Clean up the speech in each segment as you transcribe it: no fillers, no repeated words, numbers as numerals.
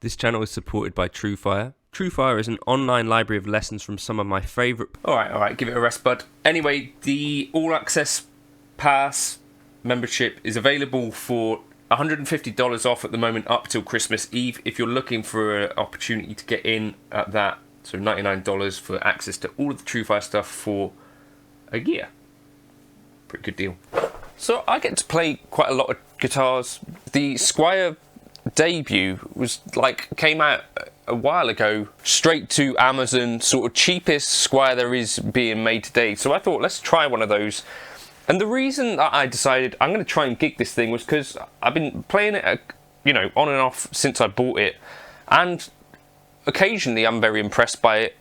This channel is supported by TrueFire. TrueFire is an online library of lessons from some of my favourite... Alright, give it a rest, bud. Anyway, the All Access Pass membership is available for $150 off at the moment up till Christmas Eve. If you're looking for an opportunity to get in at that, so $99 for access to all of the TrueFire stuff for a year. Pretty good deal. So I get to play quite a lot of guitars. The Squier debut came out a while ago, straight to Amazon, sort of cheapest Squier there is being made today. So I thought, let's try one of those. And the reason that I decided I'm going to try and gig this thing was because I've been playing it, on and off since I bought it, and occasionally I'm very impressed by it,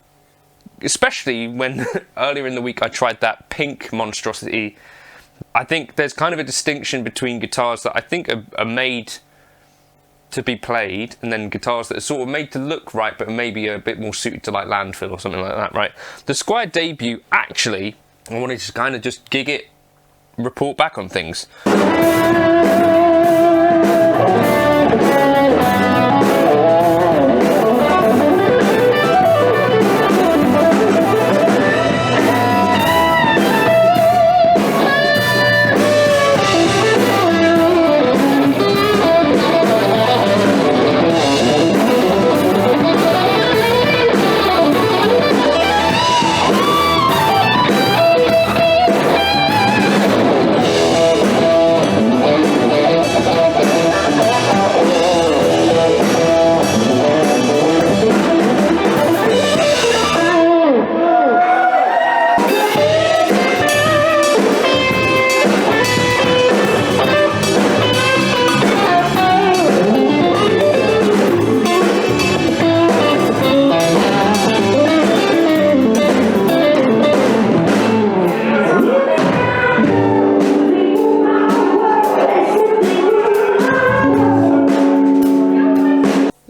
especially when earlier in the week I tried that pink monstrosity. I think there's kind of a distinction between guitars that I think are made to be played, and then guitars that are sort of made to look right but maybe a bit more suited to like landfill or something like that, right? The Squier debut, actually, I wanted to kind of just gig it, report back on things.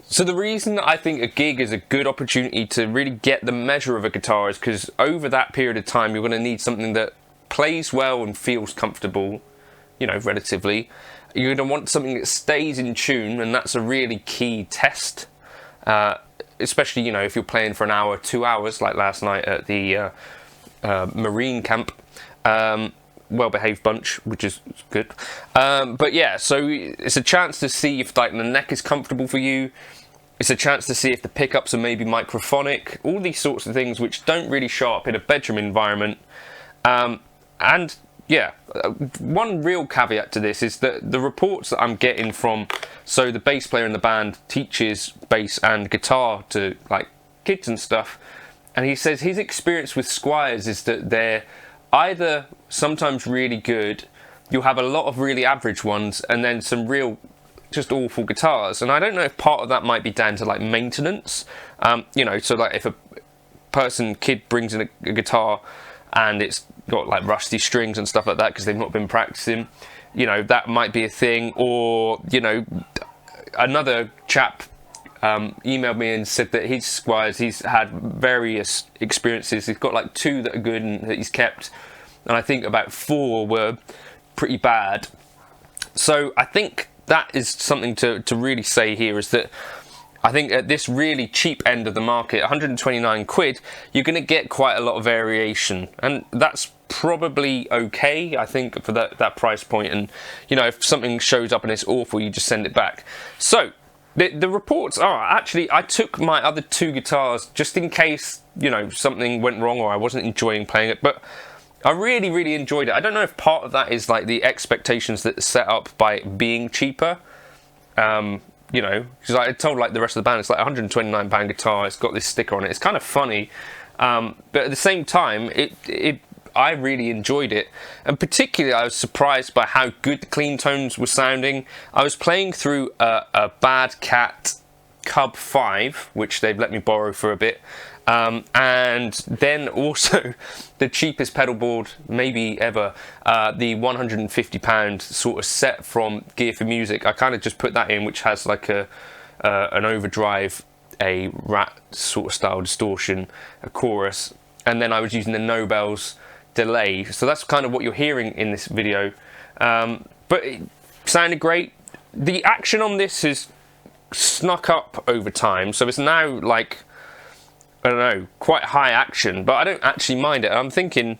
So the reason I think a gig is a good opportunity to really get the measure of a guitar is because over that period of time you're going to need something that plays well and feels comfortable, relatively. You're going to want something that stays in tune, and that's a really key test, especially, if you're playing for an hour, 2 hours, like last night at the Marine camp. Well-behaved bunch, which is good. But yeah, so it's a chance to see if the neck is comfortable for you. It's a chance to see if the pickups are maybe microphonic, all these sorts of things which don't really show up in a bedroom environment. And yeah, one real caveat to this is that the reports that I'm getting from, so the bass player in the band teaches bass and guitar to kids and stuff, and he says his experience with Squiers is that they're either sometimes really good, you'll have a lot of really average ones, and then some real just awful guitars. And I don't know if part of that might be down to maintenance, so if a kid brings in a guitar and it's got rusty strings and stuff like that because they've not been practicing, that might be a thing. Or another chap emailed me and said that his Squiers, he's had various experiences. He's got 2 that are good and that he's kept, and I think about 4 were pretty bad. So I think that is something to really say here, is that I think at this really cheap end of the market, 129 quid, you're going to get quite a lot of variation, and that's probably okay, I think, for that price point. And if something shows up and it's awful, you just send it back. So the reports are, actually, I took my other 2 guitars just in case, something went wrong or I wasn't enjoying playing it, but I really, really enjoyed it. I don't know if part of that is the expectations that are set up by being cheaper, because I told the rest of the band it's £129 guitar, it's got this sticker on it, it's kind of funny, but at the same time, I really enjoyed it, and particularly I was surprised by how good the clean tones were sounding. I was playing through a Bad Cat Cub 5, which they've let me borrow for a bit, and then also the cheapest pedal board maybe ever, the £150 sort of set from Gear for Music. I kind of just put that in, which has an overdrive, a rat sort of style distortion, a chorus, and then I was using the Nobel's delay. So that's kind of what you're hearing in this video, but it sounded great. The action on this is snuck up over time, so it's now like, I don't know, quite high action, but I don't actually mind it. I'm thinking,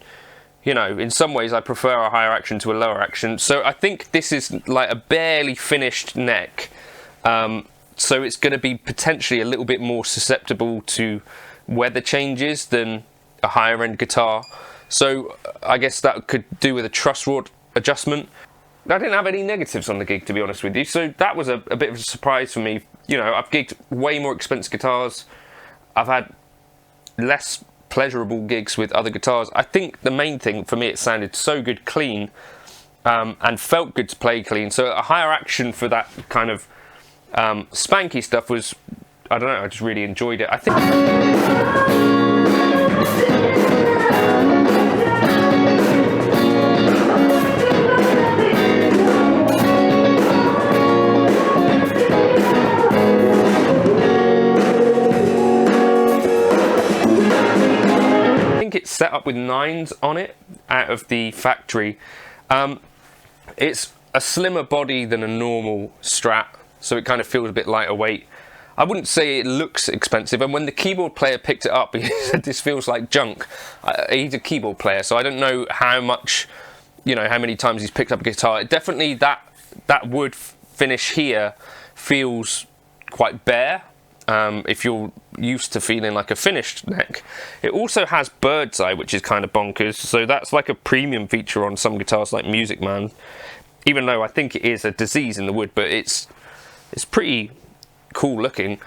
you know, in some ways I prefer a higher action to a lower action, so I think this is like a barely finished neck, so it's going to be potentially a little bit more susceptible to weather changes than a higher end guitar. So I guess that could do with a truss rod adjustment. I didn't have any negatives on the gig, to be honest with you, so that was a bit of a surprise for me. You know, I've gigged way more expensive guitars, I've had less pleasurable gigs with other guitars. I think the main thing for me, it sounded so good clean, and felt good to play clean, so a higher action for that kind of spanky stuff was, I don't know, I just really enjoyed it. I think it's set up with 9s on it out of the factory. It's a slimmer body than a normal Strat, so it kind of feels a bit lighter weight. I wouldn't say it looks expensive, and when the keyboard player picked it up, he said this feels like junk. He's a keyboard player, so I don't know how much, you know, how many times he's picked up a guitar. Definitely that wood finish here feels quite bare, if you're used to feeling like a finished neck. It also has bird's eye, which is kind of bonkers, so that's like a premium feature on some guitars like Music Man, even though I think it is a disease in the wood, but it's pretty cool looking.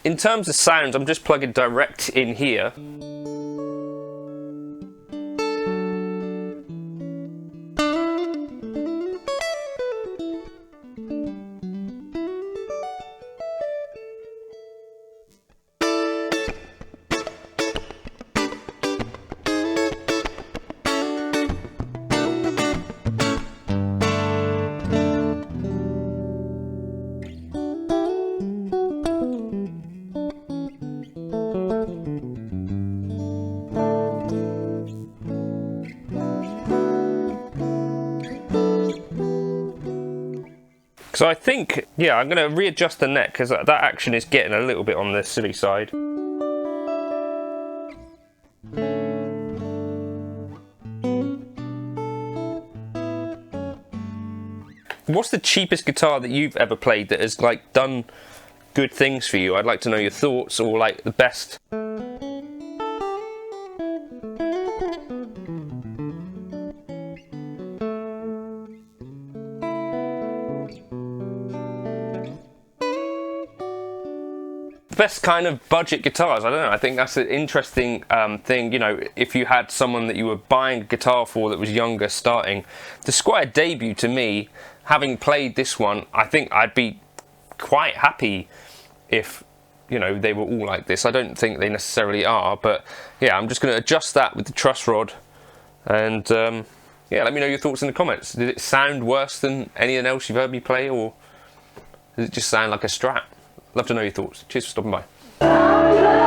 In terms of sounds, I'm just plugging direct in here. So I think, yeah, I'm going to readjust the neck because that action is getting a little bit on the silly side. What's the cheapest guitar that you've ever played that has like done good things for you? I'd like to know your thoughts, or like the best. Best kind of budget guitars, I don't know, I think that's an interesting thing. You know, if you had someone that you were buying a guitar for that was younger starting, the Squier debut, to me, having played this one, I think I'd be quite happy if, you know, they were all like this. I don't think they necessarily are, but yeah, I'm just going to adjust that with the truss rod, and yeah, let me know your thoughts in the comments. Did it sound worse than anything else you've heard me play, or does it just sound like a Strat? Love to know your thoughts. Cheers for stopping by.